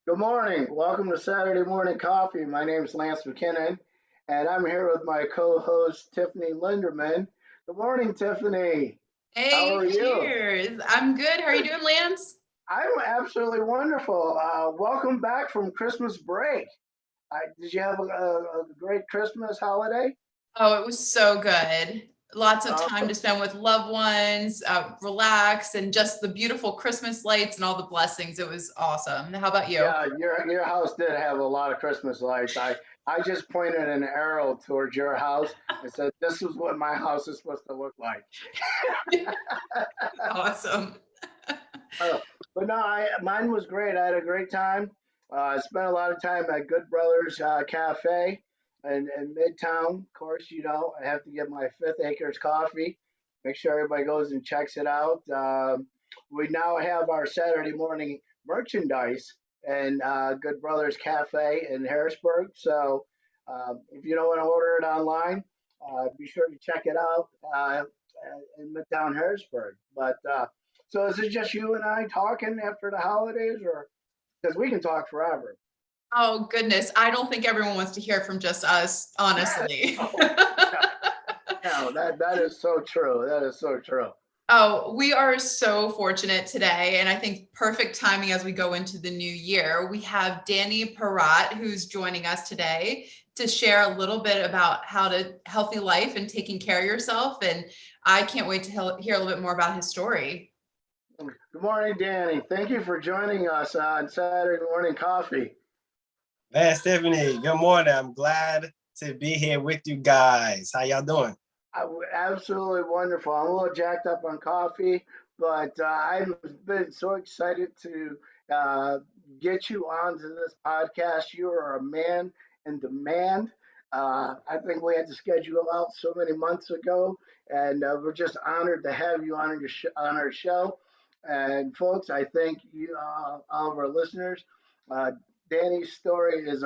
Good morning. Welcome to Saturday Morning Coffee. My name is Lance Mckinnon, and I'm here with my co-host Tiffany Linderman. Good morning, Tiffany. How Hey, are you? cheers. I'm good. How are you doing, Lance? I'm absolutely wonderful. Welcome back from Christmas break. Did you have a great Christmas holiday? Oh, it was so good. Lots of Uh, time to spend with loved ones, relax, and just the beautiful Christmas lights and all the blessings. It was awesome. How about you? yeah, your house did have a lot of Christmas lights. I just pointed an arrow towards your house and said, "This is what my house is supposed to look like." Awesome. Uh, but no, mine was great. I had a great time. I spent a lot of time at Good Brothers Cafe in Midtown. Of course, I have to get my Fifth Acres coffee. Make sure everybody goes and checks it out. We now have our Saturday morning merchandise in Good Brothers Cafe in Harrisburg. So if you don't want to order it online, be sure to check it out in Midtown Harrisburg. But so is it just you and I talking after the holidays, or because we can talk forever? Oh, goodness. I don't think everyone wants to hear from just us, honestly. Oh, no, that is so true. That is so true. Oh, we are so fortunate today, and I think perfect timing as we go into the new year. We have Danny Parrott, who's joining us today to share a little bit about how to healthy life and taking care of yourself. And I can't wait to hear a little bit more about his story. Good morning, Danny. Thank you for joining us on Saturday Morning Coffee. Man, Tiffany, good morning. I'm glad to be here with you guys. How y'all doing? Absolutely wonderful. I'm a little jacked up on coffee, but I've been so excited to uh, get you onto this podcast. You are a man in demand. I think we had to schedule out so many months ago, and we're just honored to have you on on our show. And folks, I think you, all of our listeners, uh, Danny's story is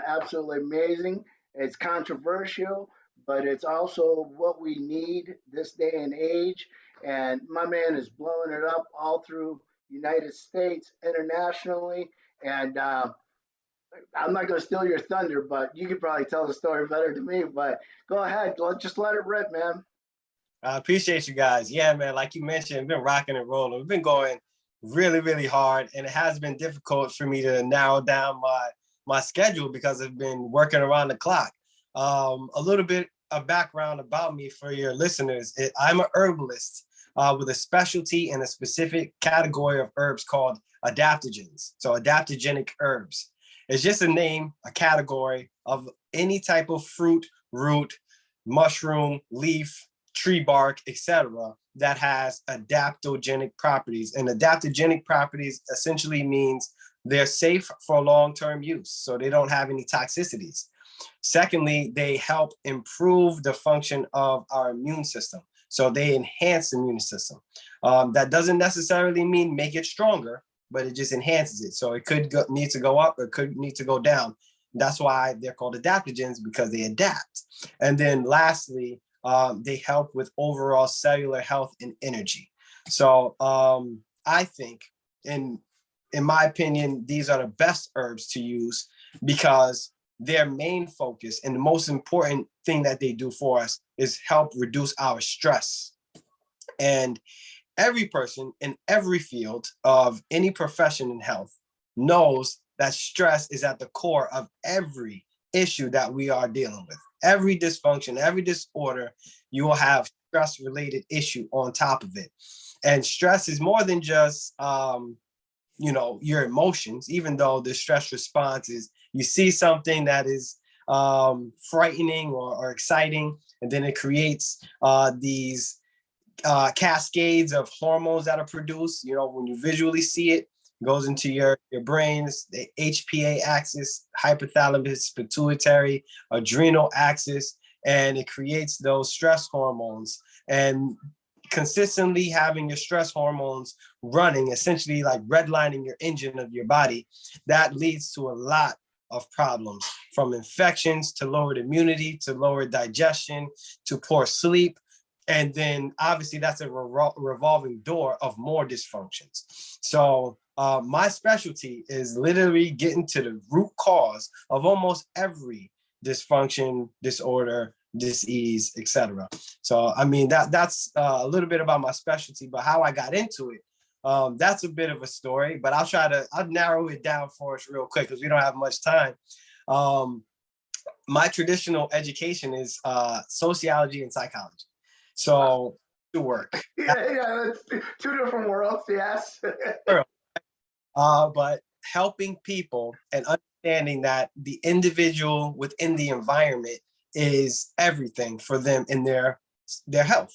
absolutely amazing. It's controversial, but it's also what we need this day and age. And my man is blowing it up all through United States, internationally. And I'm not going to steal your thunder, but you could probably tell the story better than me. But go ahead, just let it rip, man. I appreciate you guys. Yeah, man, like you mentioned, we've been rocking and rolling. We've been going really, really hard, and it has been difficult for me to narrow down my schedule because I've been working around the clock. A little bit of background about me for your listeners. I'm a herbalist with a specialty in a specific category of herbs called adaptogens. So adaptogenic herbs. It's just a name, a category of any type of fruit, root, mushroom, leaf, tree bark, etc., that has adaptogenic properties. And adaptogenic properties essentially means they're safe for long-term use, so they don't have any toxicities. Secondly, they help improve the function of our immune system. So they enhance the immune system. That doesn't necessarily mean make it stronger, but it just enhances it. So it could need to go up or could need to go down. That's why they're called adaptogens, because they adapt. And then lastly, they help with overall cellular health and energy. So I think, in my opinion, these are the best herbs to use because their main focus and the most important thing that they do for us is help reduce our stress. And every person in every field of any profession in health knows that stress is at the core of every issue that we are dealing with. Every dysfunction, every disorder, you will have stress related issue on top of it. And stress is more than just your emotions, even though the stress response is you see something that is frightening or exciting, and then it creates these cascades of hormones that are produced. When you visually see it, goes into your brains, the HPA axis, hypothalamus, pituitary, adrenal axis, and it creates those stress hormones. And consistently having your stress hormones running, essentially like redlining your engine of your body, that leads to a lot of problems, from infections to lowered immunity to lowered digestion to poor sleep And then obviously that's a revolving door of more dysfunctions. So my specialty is literally getting to the root cause of almost every dysfunction, disorder, disease, etc. So I mean that's a little bit about my specialty, but how I got into it, that's a bit of a story. But I'll narrow it down for us real quick because we don't have much time. My traditional education is sociology and psychology. So to work. Yeah, that's two different worlds. Yes. But helping people and understanding that the individual within the environment is everything for them in their health.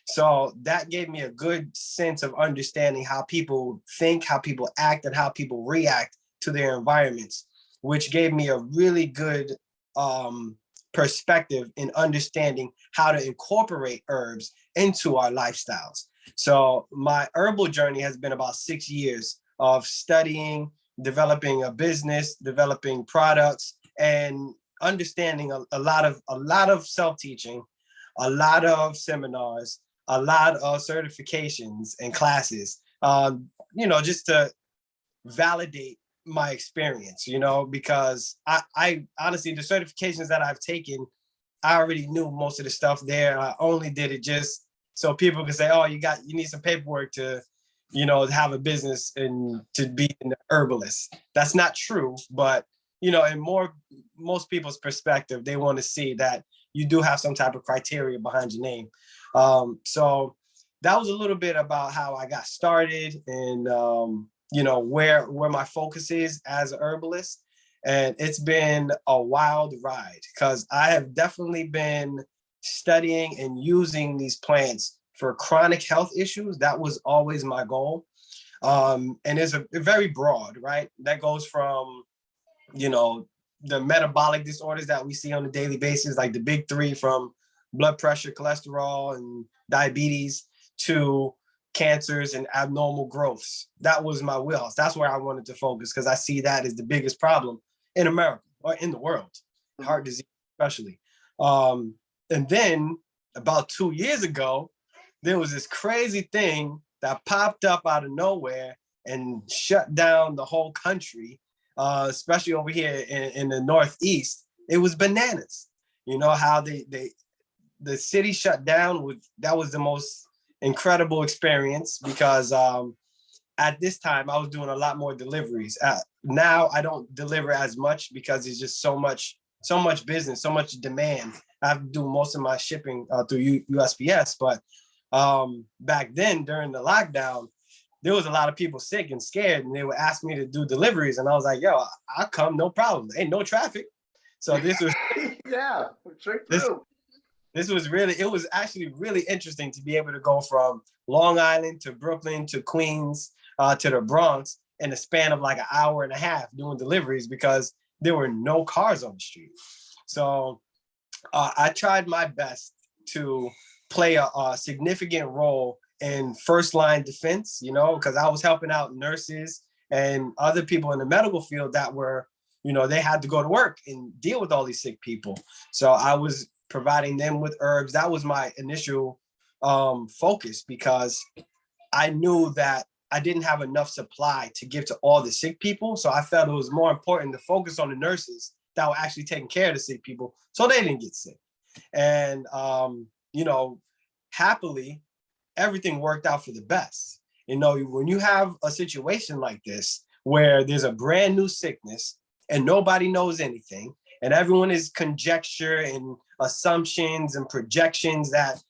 So that gave me a good sense of understanding how people think, how people act, and how people react to their environments, which gave me a really good perspective in understanding how to incorporate herbs into our lifestyles. So my herbal journey has been about 6 years of studying, developing a business, developing products, and understanding a lot of self-teaching, a lot of seminars, a lot of certifications and classes, just to validate my experience, because I honestly, the certifications that I've taken, I already knew most of the stuff there. I only did it just so people could say, oh, you need some paperwork to, have a business and to be an herbalist. That's not true, but, in most people's perspective, they want to see that you do have some type of criteria behind your name. So that was a little bit about how I got started and, where my focus is as a herbalist. And it's been a wild ride because I have definitely been studying and using these plants for chronic health issues. That was always my goal. And it's a very broad, right? That goes from, the metabolic disorders that we see on a daily basis, like the big three, from blood pressure, cholesterol, and diabetes, to cancers and abnormal growths. That was my wheelhouse. That's where I wanted to focus because I see that as the biggest problem in America or in the world, heart disease especially. And then about 2 years ago, there was this crazy thing that popped up out of nowhere and shut down the whole country, especially over here in the Northeast. It was bananas. How the city shut down. That was the most incredible experience because at this time I was doing a lot more deliveries. Now I don't deliver as much because it's just so much business, so much demand. I have to do most of my shipping through USPS. But back then during the lockdown, there was a lot of people sick and scared, and they would ask me to do deliveries, and I was like, "Yo, I'll come, no problem. Ain't no traffic." So this was yeah, straight through. This was it was actually really interesting to be able to go from Long Island to Brooklyn to Queens to the Bronx in a span of like an hour and a half doing deliveries because there were no cars on the street. So I tried my best to play a significant role in first line defense, because I was helping out nurses and other people in the medical field that were, they had to go to work and deal with all these sick people. So I was providing them with herbs. That was my initial focus because I knew that I didn't have enough supply to give to all the sick people. So I felt it was more important to focus on the nurses that were actually taking care of the sick people so they didn't get sick. And, happily, everything worked out for the best. When you have a situation like this, where there's a brand new sickness and nobody knows anything, and everyone is conjecture and assumptions and projections that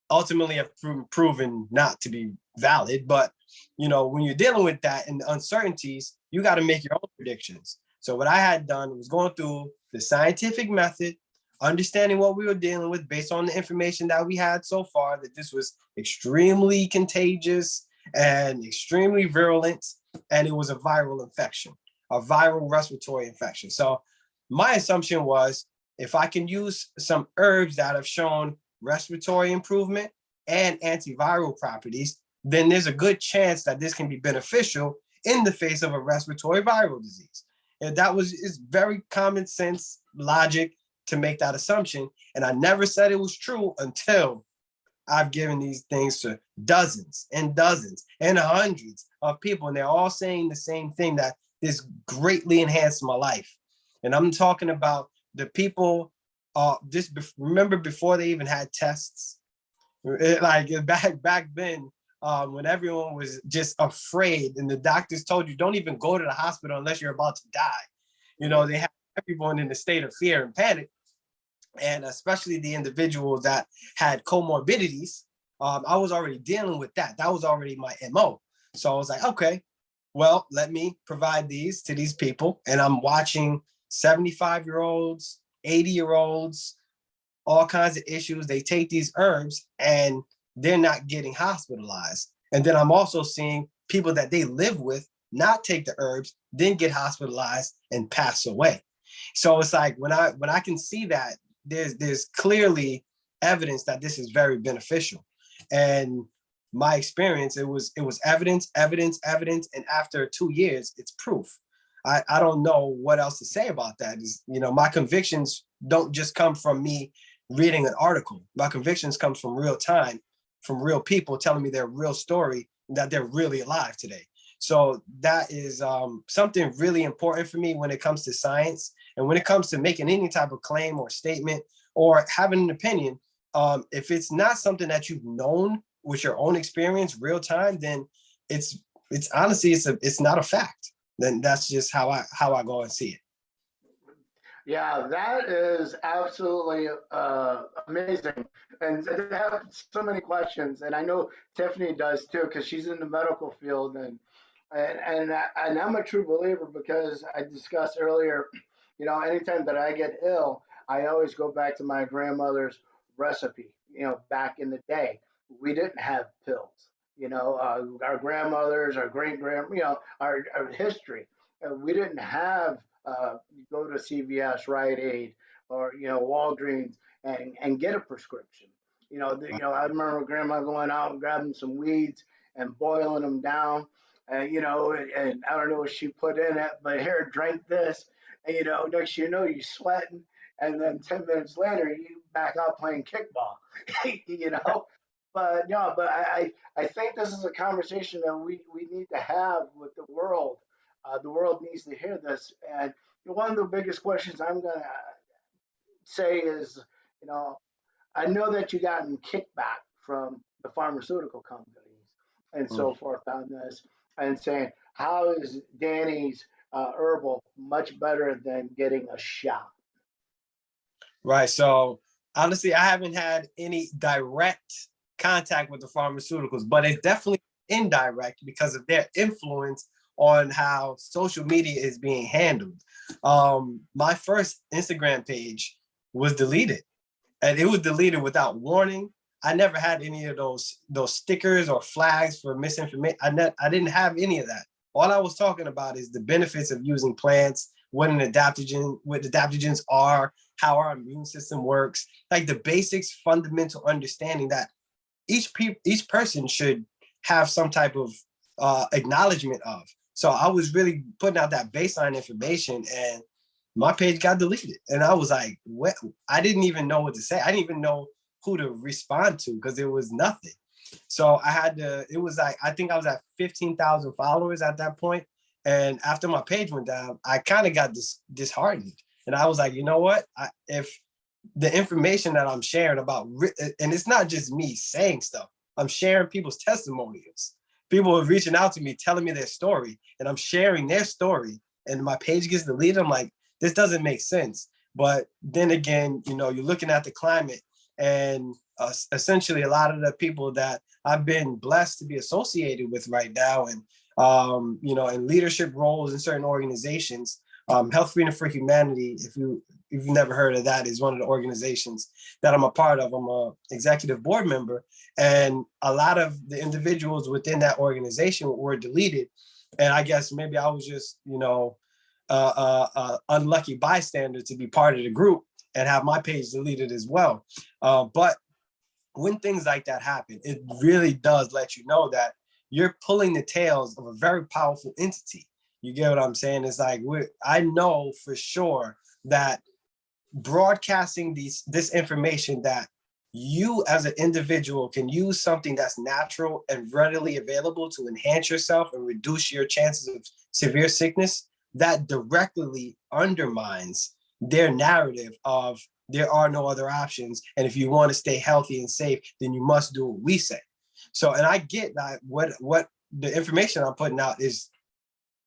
ultimately have proven not to be valid. But, when you're dealing with that and the uncertainties, you got to make your own predictions. So what I had done was going through the scientific method, understanding what we were dealing with based on the information that we had so far, that this was extremely contagious and extremely virulent, and it was a viral infection, a viral respiratory infection. So my assumption was, if I can use some herbs that have shown respiratory improvement and antiviral properties, then there's a good chance that this can be beneficial in the face of a respiratory viral disease. And it's very common sense logic to make that assumption. And I never said it was true until I've given these things to dozens and dozens and hundreds of people, and they're all saying the same thing, that this greatly enhanced my life. And I'm talking about the people, remember before they even had tests, like back then, when everyone was just afraid and the doctors told you don't even go to the hospital unless you're about to die. You know, they had everyone in a state of fear and panic, and especially the individuals that had comorbidities. I was already dealing with that. That was already my MO. So I was like, okay, well, let me provide these to these people. And I'm watching 75-year-olds, 80-year-olds, all kinds of issues. They take these herbs and they're not getting hospitalized. And then I'm also seeing people that they live with not take the herbs, then get hospitalized and pass away. So it's like when I can see that, there's clearly evidence that this is very beneficial. And my experience, it was evidence, and after 2 years, it's proof. I don't know what else to say about that. Is, you know, my convictions don't just come from me reading an article. My convictions comes from real time, from real people telling me their real story, that they're really alive today. So that is something really important for me when it comes to science. And when it comes to making any type of claim or statement or having an opinion, if it's not something that you've known with your own experience, real time, then it's honestly, it's not a fact. Then that's just how I go and see it. Yeah, that is absolutely amazing. And I have so many questions, and I know Tiffany does too, because she's in the medical field, and I'm a true believer because I discussed earlier, you know, anytime that I get ill, I always go back to my grandmother's recipe. You know, back in the day, we didn't have pills. You know, our grandmothers, our great grand, you know, our history. We didn't have go to CVS, Rite Aid, or you know Walgreens and get a prescription. You know, I remember Grandma going out and grabbing some weeds and boiling them down. You know, and I don't know what she put in it, but here, drink this. And, you know, next you know, you're sweating, and then 10 minutes later, you back out playing kickball. You know, but no, but I think this is a conversation that we need to have with the world. The world needs to hear this, and one of the biggest questions I'm gonna say is, you know, I know that you gotten kickback from the pharmaceutical companies and so forth on this, and saying how is Danny's herbal much better than getting a shot? Right. So honestly, I haven't had any direct contact with the pharmaceuticals, but it's definitely indirect because of their influence on how social media is being handled. My first Instagram page was deleted, and it was deleted without warning. I never had any of those stickers or flags for misinformation. I didn't have any of that. All I was talking about is the benefits of using plants, what adaptogens are, how our immune system works, like the basics, fundamental understanding that each person should have some type of acknowledgement of. So I was really putting out that baseline information, and my page got deleted. And I was like, what? I didn't even know what to say. I didn't even know who to respond to because there was nothing. So I had to, it was like, I think I was at 15,000 followers at that point. And after my page went down, I kind of got disheartened. And I was like, you know what? If the information that I'm sharing about, and it's not just me saying stuff, I'm sharing people's testimonials. People are reaching out to me, telling me their story, and I'm sharing their story, and my page gets deleted. I'm like, this doesn't make sense. But then again, you know, you're looking at the climate, and essentially a lot of the people that I've been blessed to be associated with right now, and you know, in leadership roles in certain organizations, Health Freedom for Humanity, if you've never heard of that, is one of the organizations that I'm a part of. I'm a executive board member, and a lot of the individuals within that organization were deleted. And I guess maybe I was just, you know, unlucky bystander to be part of the group and have my page deleted as well. But when things like that happen, it really does let you know that you're pulling the tails of a very powerful entity. You get what I'm saying? It's like, I know for sure that broadcasting this information that you as an individual can use something that's natural and readily available to enhance yourself and reduce your chances of severe sickness, that directly undermines their narrative of there are no other options. And if you want to stay healthy and safe, then you must do what we say. So, and I get that what the information I'm putting out is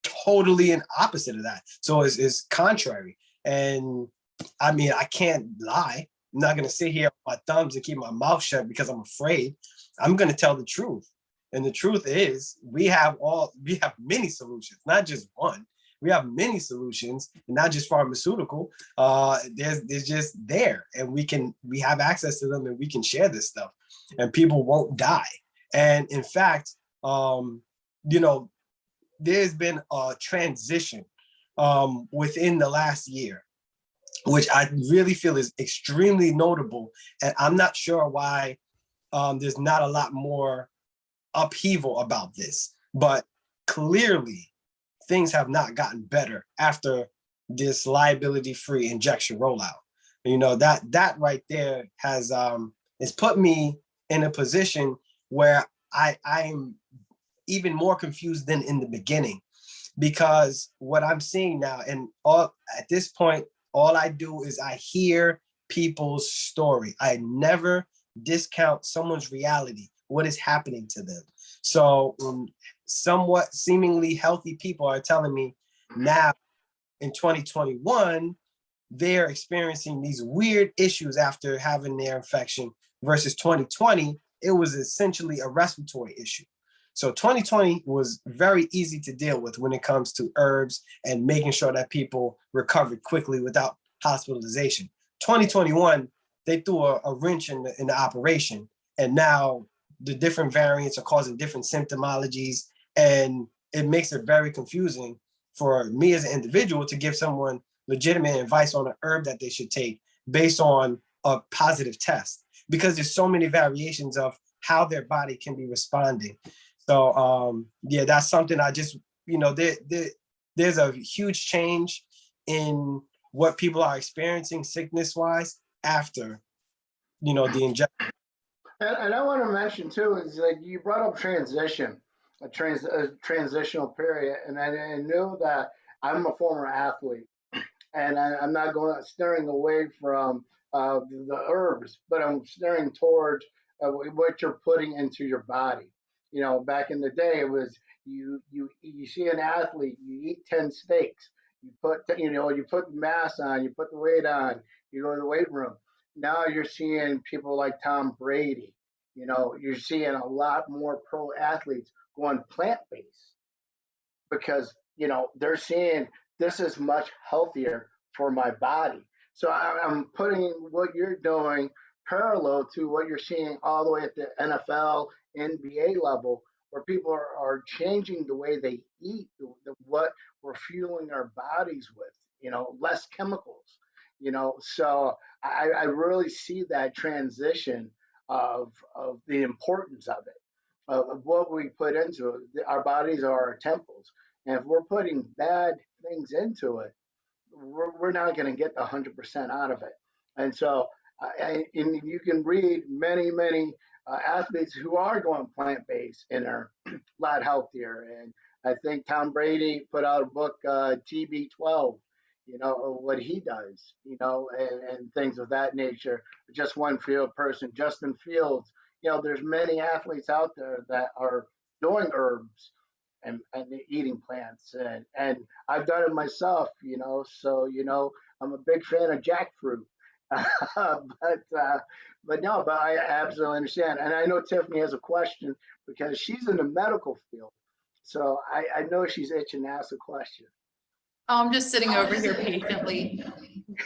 totally an opposite of that. So it's contrary. And I mean, I can't lie. I'm not going to sit here on my thumbs and keep my mouth shut because I'm afraid. I'm going to tell the truth. And the truth is we have many solutions, not just one. We have many solutions, not just pharmaceutical. There's just there, and we have access to them, and we can share this stuff, and people won't die. And in fact, there's been a transition within the last year, which I really feel is extremely notable. And I'm not sure why there's not a lot more upheaval about this, but clearly things have not gotten better after this liability-free injection rollout. That right there has put me in a position where I'm even more confused than in the beginning, because what I'm seeing now, and at this point, all I do is I hear people's story. I never discount someone's reality, what is happening to them. So somewhat seemingly healthy people are telling me now in 2021, they're experiencing these weird issues after having their infection, versus 2020, it was essentially a respiratory issue. So 2020 was very easy to deal with when it comes to herbs and making sure that people recovered quickly without hospitalization. 2021, they threw a wrench in the operation, and now the different variants are causing different symptomologies, and it makes it very confusing for me as an individual to give someone legitimate advice on an herb that they should take based on a positive test, because there's so many variations of how their body can be responding. So that's something I just, there's a huge change in what people are experiencing sickness-wise after, the injection. And I want to mention too, is like you brought up transition, a transitional period. And I knew that I'm a former athlete, and I'm not steering away from the herbs, but I'm steering towards what you're putting into your body. Back in the day, it was you see an athlete, you eat 10 steaks, you put the mass on, you put the weight on, you go to the weight room. Now you're seeing people like Tom Brady. You're seeing a lot more pro athletes going plant-based because they're seeing this is much healthier for my body. So I'm putting what you're doing parallel to what you're seeing all the way at the NFL, NBA level, where people are changing the way they eat, what we're fueling our bodies with, less chemicals, So I really see that transition of the importance of it, of what we put into it. Our bodies are our temples. And if we're putting bad things into it, we're not going to get the 100% out of it. And so, and you can read many athletes who are going plant-based and are a lot healthier. And I think Tom Brady put out a book, TB12, what he does, and things of that nature. Just one field person, Justin Fields. There's many athletes out there that are doing herbs and eating plants, and I've done it myself, so I'm a big fan of jackfruit. But I absolutely understand, and I know Tiffany has a question because she's in the medical field, so I know she's itching to ask a question. I'm just sitting over here patiently,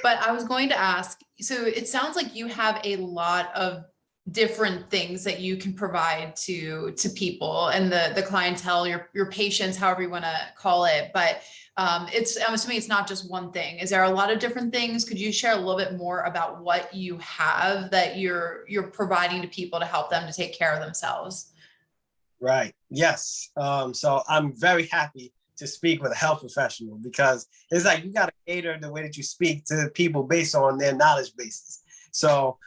but I was going to ask, so it sounds like you have a lot of different things that you can provide to people and the clientele, your patients, however you want to call it. But I'm assuming it's not just one thing. Is there a lot of different things? Could you share a little bit more about what you have that you're providing to people to help them to take care of themselves? Right. Yes. So I'm very happy to speak with a health professional, because it's like you got to cater the way that you speak to people based on their knowledge bases. So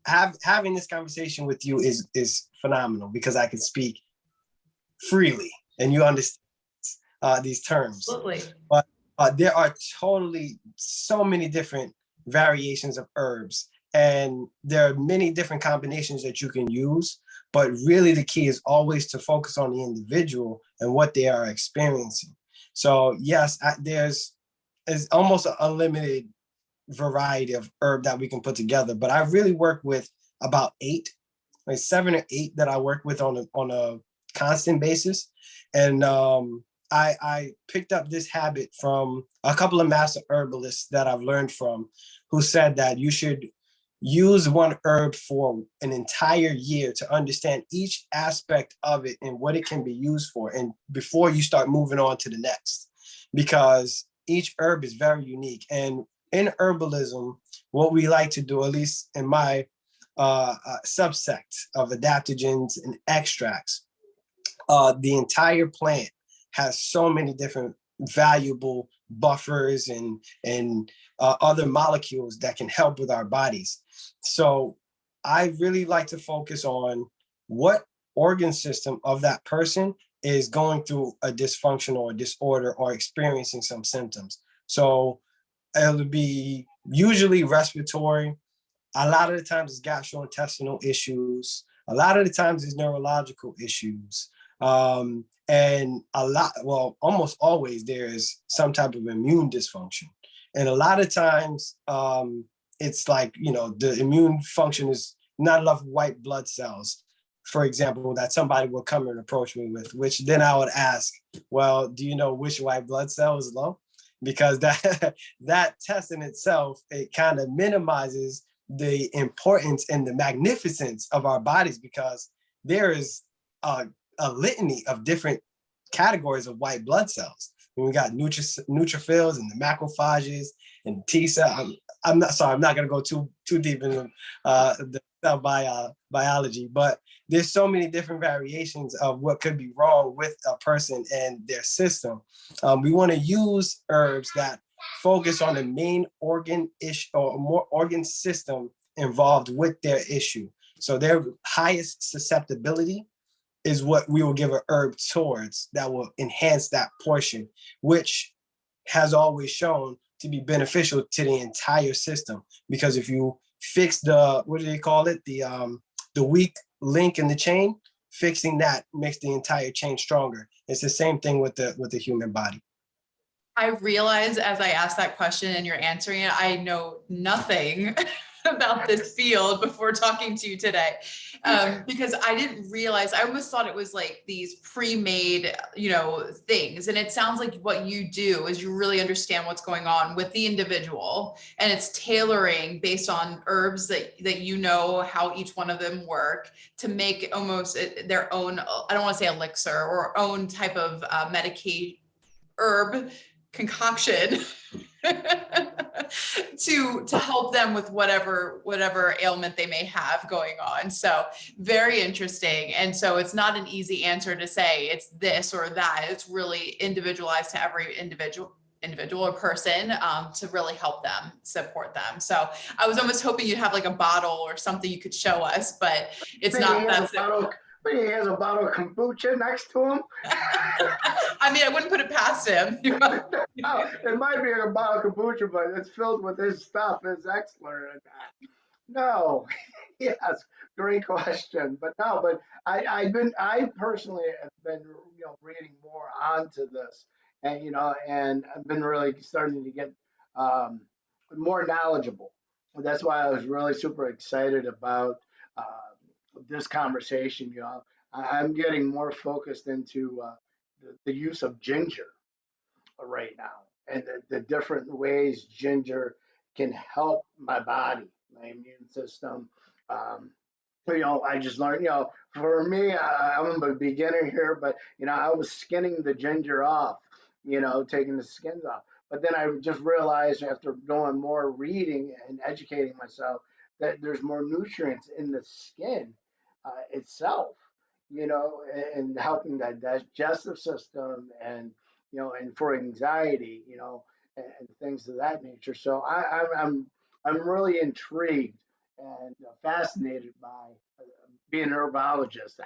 having this conversation with you is phenomenal because I can speak freely and you understand these terms. Absolutely. But there are totally so many different variations of herbs, and there are many different combinations that you can use. But really, the key is always to focus on the individual and what they are experiencing. So yes, there's almost an unlimited variety of herb that we can put together. But I really work with about 8, like 7 or 8 that I work with on a constant basis. And I picked up this habit from a couple of master herbalists that I've learned from, who said that you should use one herb for an entire year to understand each aspect of it and what it can be used for, and before you start moving on to the next, because each herb is very unique. And in herbalism, what we like to do, at least in my subsect of adaptogens and extracts, the entire plant has so many different valuable buffers and other molecules that can help with our bodies. So I really like to focus on what organ system of that person is going through a dysfunction or a disorder or experiencing some symptoms. So it'll be usually respiratory. A lot of the times it's gastrointestinal issues. A lot of the times it's neurological issues. And almost always there's some type of immune dysfunction. And a lot of times it's like, the immune function is not enough white blood cells, for example, that somebody will come and approach me with, which then I would ask, well, do you know which white blood cell is low? Because that test in itself, it kind of minimizes the importance and the magnificence of our bodies, because there is a litany of different categories of white blood cells. We got neutrophils and the macrophages and T cell. I'm not going to go too deep into the cell biology, but there's so many different variations of what could be wrong with a person and their system. We want to use herbs that focus on the main organ issue or more organ system involved with their issue. So their highest susceptibility is what we will give an herb towards that will enhance that portion, which has always shown to be beneficial to the entire system. Because if you fix the, what do they call it? The weak link in the chain, fixing that makes the entire chain stronger. It's the same thing with the human body. I realize as I asked that question and you're answering it, I know nothing about this field before talking to you today. Because I didn't realize, I almost thought it was like these pre-made, things. And it sounds like what you do is you really understand what's going on with the individual, and it's tailoring based on herbs that how each one of them work to make almost their own, I don't want to say elixir, or own type of medication herb concoction to help them with whatever ailment they may have going on. So very interesting. And so it's not an easy answer to say it's this or that. It's really individualized to every individual or person to really help them, support them. So I was almost hoping you'd have like a bottle or something you could show us, but it's not that simple. But he has a bottle of kombucha next to him. I mean, I wouldn't put it past him. No, it might be a bottle of kombucha, but it's filled with his stuff, his excellent. No, yes, great question. But no, but I personally have been, reading more onto this, and and I've been really starting to get more knowledgeable. That's why I was really super excited about this conversation. I'm getting more focused into the use of ginger right now, and the different ways ginger can help my body, my immune system. I just learned, for me, I'm a beginner here, but, I was skinning the ginger off, taking the skins off. But then I just realized after doing more reading and educating myself that there's more nutrients in the skin itself, and helping that digestive system, and for anxiety, and things of that nature. So I'm really intrigued and fascinated by being a herbologist.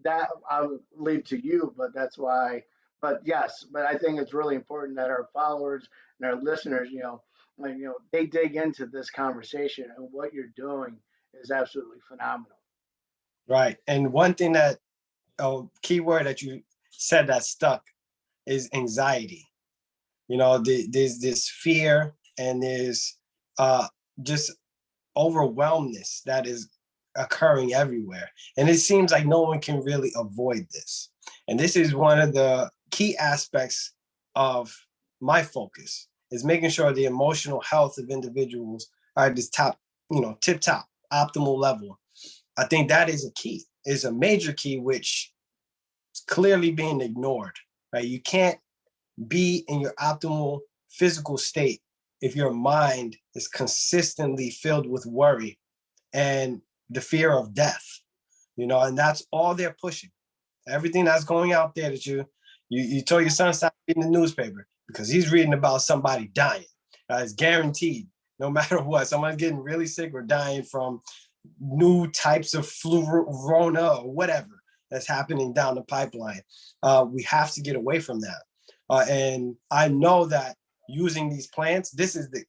That I'll leave to you, but that's why. But yes, but I think it's really important that our followers and our listeners, they dig into this conversation, and what you're doing is absolutely phenomenal. Right. And one thing that, a key word that you said that stuck is anxiety. There's this fear, and there's just overwhelmness that is occurring everywhere. And it seems like no one can really avoid this. And this is one of the key aspects of my focus, is making sure the emotional health of individuals are at this top, tip top, optimal level. I think that is a key, is a major key, which is clearly being ignored, right? You can't be in your optimal physical state if your mind is consistently filled with worry and the fear of death, and that's all they're pushing. Everything that's going out there that you told your son stop reading the newspaper because he's reading about somebody dying. It's guaranteed, no matter what, someone's getting really sick or dying from new types of flu, Rona, or whatever that's happening down the pipeline. We have to get away from that. And I know that using these plants, this is the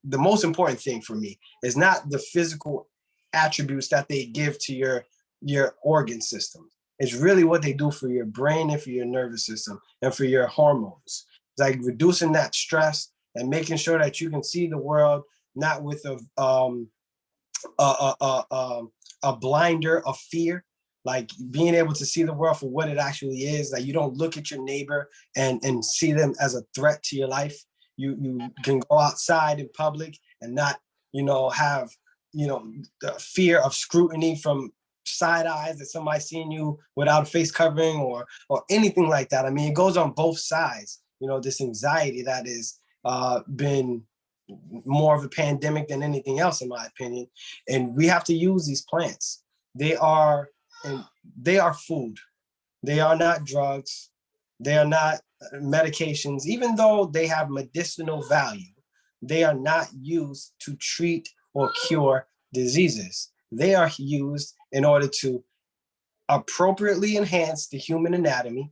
most important thing for me, is not the physical attributes that they give to your organ system. It's really what they do for your brain and for your nervous system and for your hormones. It's like reducing that stress and making sure that you can see the world not with a blinder of fear, like being able to see the world for what it actually is. Like, you don't look at your neighbor and see them as a threat to your life. You can go outside in public and not, have, the fear of scrutiny from side eyes that somebody's seeing you without a face covering or anything like that. I mean, it goes on both sides, this anxiety that is been more of a pandemic than anything else, in my opinion. And we have to use these plants. They are food. They are not drugs. They are not medications. Even though they have medicinal value, they are not used to treat or cure diseases. They are used in order to appropriately enhance the human anatomy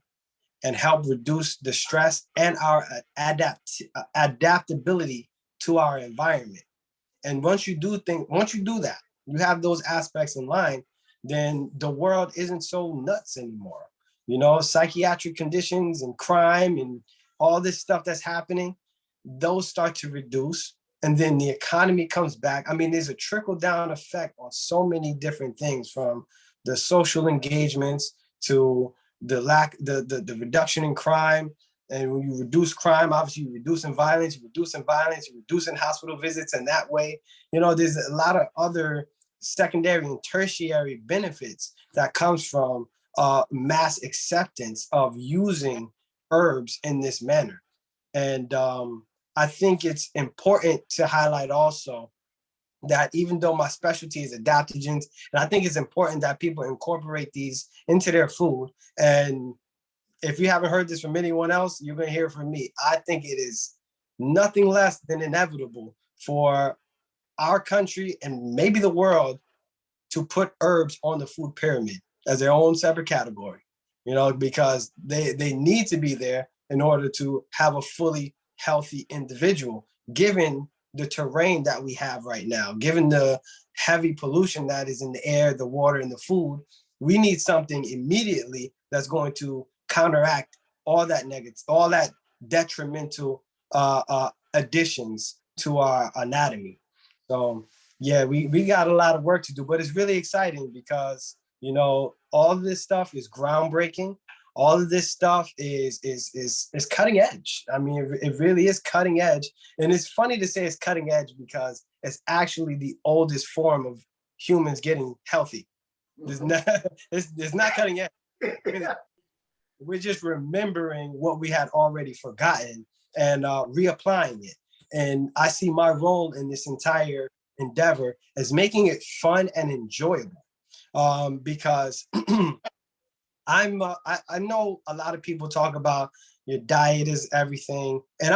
and help reduce the stress and our adaptability to our environment. And once you do that, you have those aspects in line, then the world isn't so nuts anymore. Psychiatric conditions and crime and all this stuff that's happening, those start to reduce. And then the economy comes back. I mean, there's a trickle down effect on so many different things, from the social engagements to the reduction in crime. And when you reduce crime, obviously you're reducing violence, you're reducing hospital visits. And that way, there's a lot of other secondary and tertiary benefits that comes from mass acceptance of using herbs in this manner. And I think it's important to highlight also that even though my specialty is adaptogens, and I think it's important that people incorporate these into their food. And if you haven't heard this from anyone else, you're going to hear it from me. I think it is nothing less than inevitable for our country and maybe the world to put herbs on the food pyramid as their own separate category, because they need to be there in order to have a fully healthy individual, given the terrain that we have right now, given the heavy pollution that is in the air, the water, and the food. We need something immediately that's going to counteract all that negative, all that detrimental additions to our anatomy. So yeah, we got a lot of work to do, but it's really exciting because all of this stuff is groundbreaking. All of this stuff is cutting edge. I mean, it really is cutting edge. And it's funny to say it's cutting edge because it's actually the oldest form of humans getting healthy. It's not cutting edge. We're just remembering what we had already forgotten and reapplying it. And I see my role in this entire endeavor as making it fun and enjoyable, because I know a lot of people talk about your diet is everything, and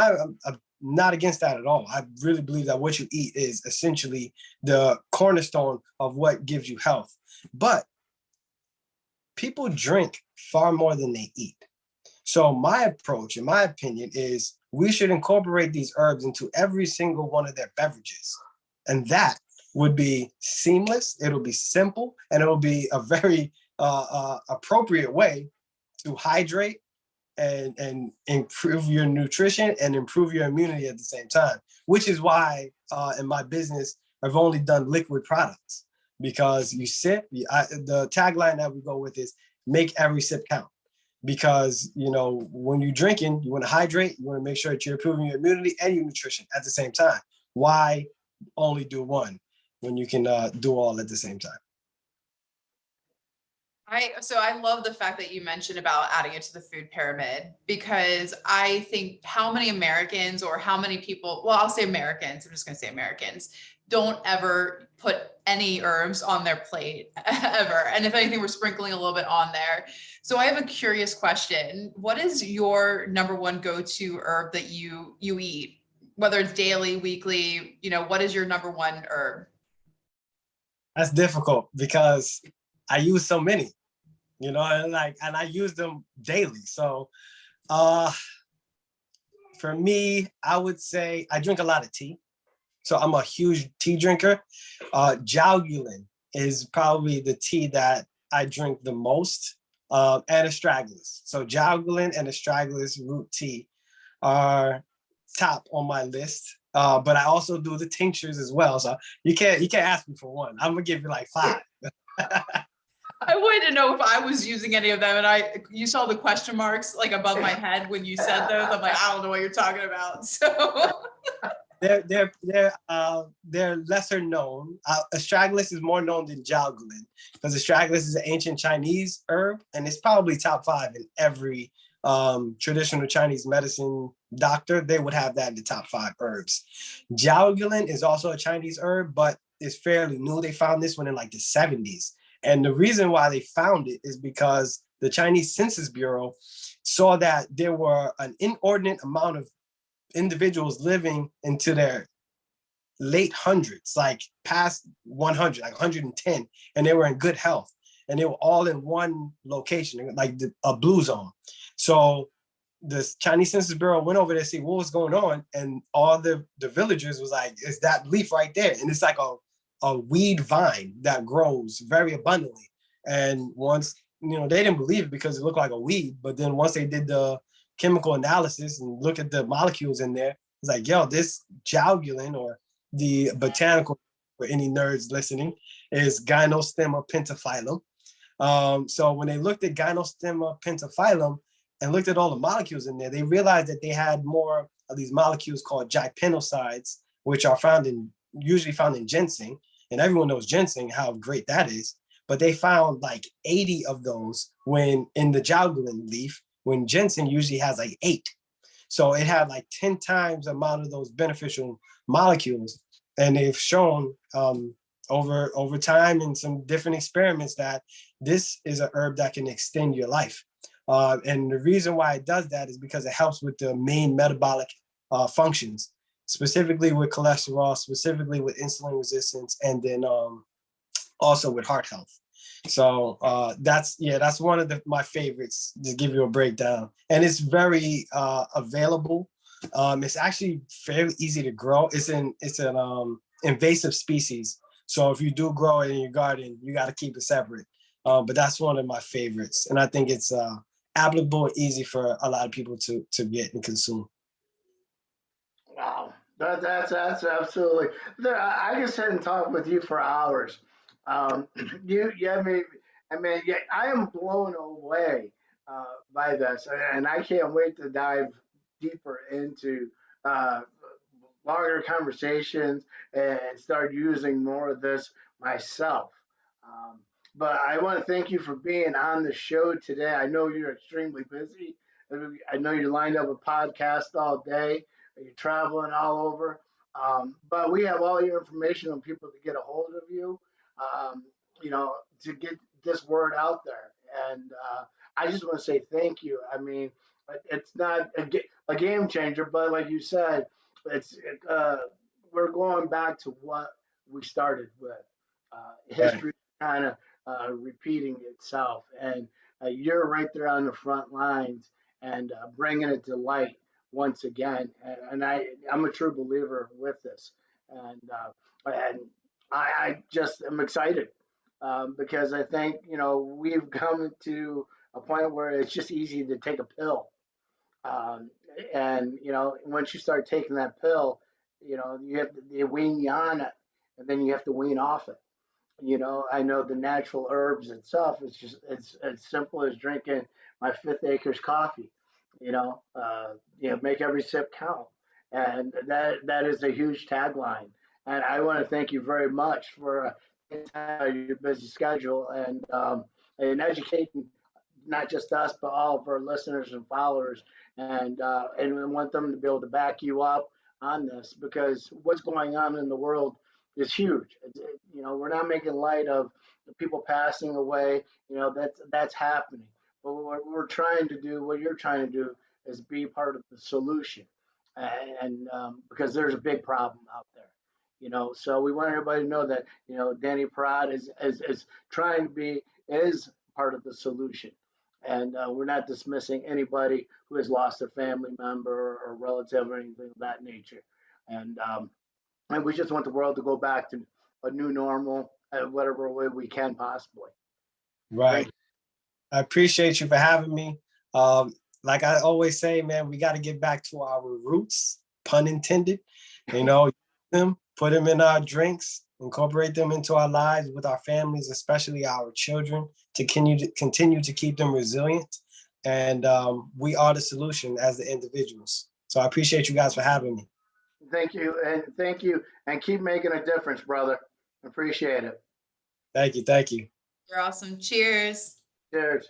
not against that at all. I really believe that what you eat is essentially the cornerstone of what gives you health. But people drink far more than they eat. So my approach, in my opinion, is we should incorporate these herbs into every single one of their beverages. And that would be seamless, it'll be simple, and it'll be a very appropriate way to hydrate and improve your nutrition and improve your immunity at the same time, which is why in my business, I've only done liquid products, because you sip, the tagline that we go with is make every sip count. Because, you know, when you're drinking, you want to hydrate, you want to make sure that you're improving your immunity and your nutrition at the same time. Why only do one when you can do all at the same time? So I love the fact that you mentioned about adding it to the food pyramid, because I think how many Americans, or how many people, well, I'll say Americans, I'm just going to say Americans, don't ever put any herbs on their plate ever. And if anything, we're sprinkling a little bit on there. So I have a curious question. What is your number one go-to herb that you eat, whether it's daily, weekly, you know, what is your number one herb? That's difficult because I use so many, you know, and I use them daily. So for me, I would say I drink a lot of tea. So I'm a huge tea drinker. Jiaogulan is probably the tea that I drink the most, and astragalus. So Jiaogulan and astragalus root tea are top on my list. But I also do the tinctures as well. So you can't ask me for one. I'm gonna give you like 5. I wanted to know if I was using any of them, and you saw the question marks like above my head when you said those. I'm like, I don't know what you're talking about. So they're lesser known. Astragalus is more known than Jiaogulan, because astragalus is an ancient Chinese herb, and it's probably top 5 in every traditional Chinese medicine doctor. They would have that in the top 5 herbs. Jiaogulan is also a Chinese herb, but it's fairly new. They found this one in like the 70s. And the reason why they found it is because the Chinese Census Bureau saw that there were an inordinate amount of individuals living into their late hundreds, like past 100, like 110, and they were in good health. And they were all in one location, like a blue zone. So the Chinese Census Bureau went over there to see what was going on, and all the villagers was like, it's that leaf right there. And it's like a weed vine that grows very abundantly. And once, you know, they didn't believe it because it looked like a weed, but then once they did the chemical analysis and look at the molecules in there, it's like, yo, this Jiaogulan, or the botanical, for any nerds listening, is Gynostemma pentaphyllum. So when they looked at Gynostemma pentaphyllum and looked at all the molecules in there, they realized that they had more of these molecules called gypenosides, which are usually found in ginseng. And everyone knows ginseng, how great that is. But they found like 80 of those when in the Jiaogulan leaf, when ginseng usually has like 8. So it had like 10 times the amount of those beneficial molecules. And they've shown over time in some different experiments that this is an herb that can extend your life. And the reason why it does that is because it helps with the main metabolic functions, specifically with cholesterol, specifically with insulin resistance, and then also with heart health. So that's one of my favorites, to give you a breakdown. And it's very available. It's actually fairly easy to grow. It's an invasive species. So if you do grow it in your garden, you got to keep it separate. But that's one of my favorites. And I think it's applicable and easy for a lot of people to get and consume. Wow, that's absolutely. I can sit and talk with you for hours. I mean, yeah, I am blown away by this, and I can't wait to dive deeper into uh, longer conversations and start using more of this myself. Um, but I want to thank you for being on the show today. I know you're extremely busy. I know you're lined up a podcast all day. You're traveling all over. But we have all your information on people to get a hold of you, um, you know, to get this word out there. And I just want to say thank you. I mean, it's not a game changer, but like you said, it's we're going back to what we started with. History kind of repeating itself, and you're right there on the front lines and bringing it to light once again. I'm a true believer with this, and I just am excited because I think we've come to a point where it's just easy to take a pill, um, and once you start taking that pill, you have to they wean you on it, and then you have to wean off it. I know the natural herbs itself is just it's as simple as drinking my fifth acres coffee. Make every sip count, and that is a huge tagline. And I want to thank you very much for taking time out of your busy schedule and educating not just us but all of our listeners and followers, and we want them to be able to back you up on this because what's going on in the world is huge. We're not making light of the people passing away. That's happening. But what we're trying to do, what you're trying to do, is be part of the solution, and because there's a big problem out there. So we want everybody to know that Danny Parrott is trying to be is part of the solution, and we're not dismissing anybody who has lost a family member or relative or anything of that nature, and we just want the world to go back to a new normal at whatever way we can possibly. Right. I appreciate you for having me. Like I always say, man, we got to get back to our roots, pun intended. Put them in our drinks, incorporate them into our lives with our families, especially our children, to continue to keep them resilient. And we are the solution as the individuals. So I appreciate you guys for having me. Thank you, and keep making a difference, brother. Appreciate it. Thank you. You're awesome. Cheers. Cheers.